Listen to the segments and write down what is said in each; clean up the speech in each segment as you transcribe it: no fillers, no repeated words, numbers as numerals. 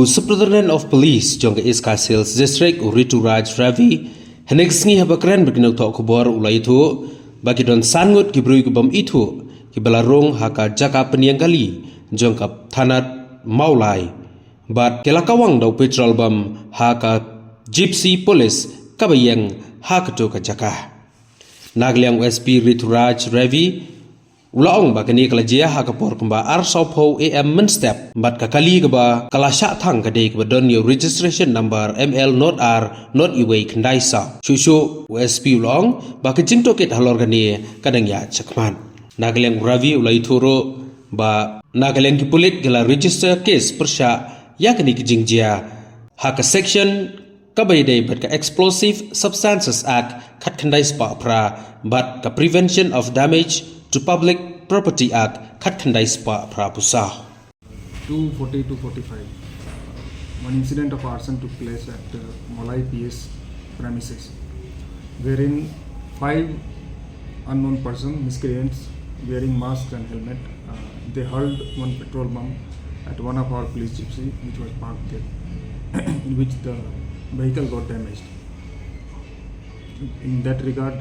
Superintendent of Police Jongga East Sales District Rituraj Ravi Henexngi habakren berkinok tok kubor ulai itu bagi don sangut kibrui kubam itu kibalarong haka jaka peniang kali jongkap tanat maulai bat kelakawang dau Petrol bam haka gypsy police kabayang haka to ka jaka nagliang SP Rituraj Ravi Ulaong ba kani kala jia ha kapor kamba ar sopho am menstep bat kakali kaba kala sha thang kade kaba don your registration number ML not R not iway kandai sa shushu USP ulong ba ka jingtohkit halor kani kadang ya shakhmat nagaleng Ravi ulai thuro ba nagaleng ki pulit gala register case persha ya kani ki jingjia ha ka section kabai dei bat ka explosive substances act khat kandai spa pra bat ka prevention of damage to Public Property Act khat khandai spa prapusa 240 to 45 one incident of arson took place at Malai PS premises wherein 5 unknown person miscreants wearing masks and helmet they hurled one petrol bomb at one of our police gypsy which was parked there in which the vehicle got damaged. In that regard,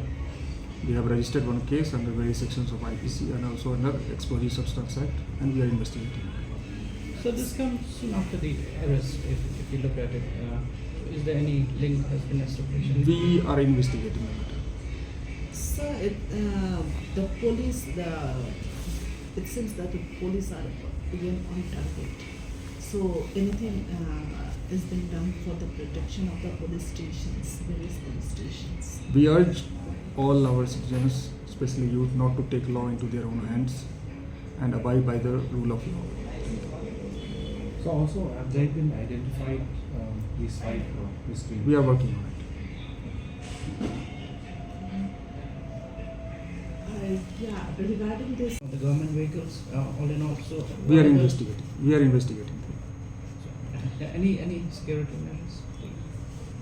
we have registered one case under various sections of IPC and also under Explosive Substance Act, and we are investigating. So this comes soon after the arrest, if you look at it. Is there any link has been established? We are investigating the matter. So the police, it seems that the police are again on target. So anything is being done for the protection of the police stations, various police stations? We urge all our citizens, especially youth, not to take law into their own hands and abide by the rule of law. So also, have they been identified, these 5 miscreants? We are working on it. Yeah, regarding this, The government vehicles, all in all, so We are investigating. We are investigating. any security measures?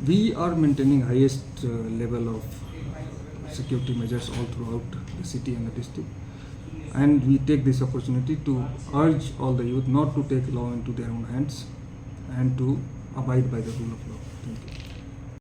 We are maintaining highest level of security measures all throughout the city and the district, and we take this opportunity to urge all the youth not to take law into their own hands and to abide by the rule of law.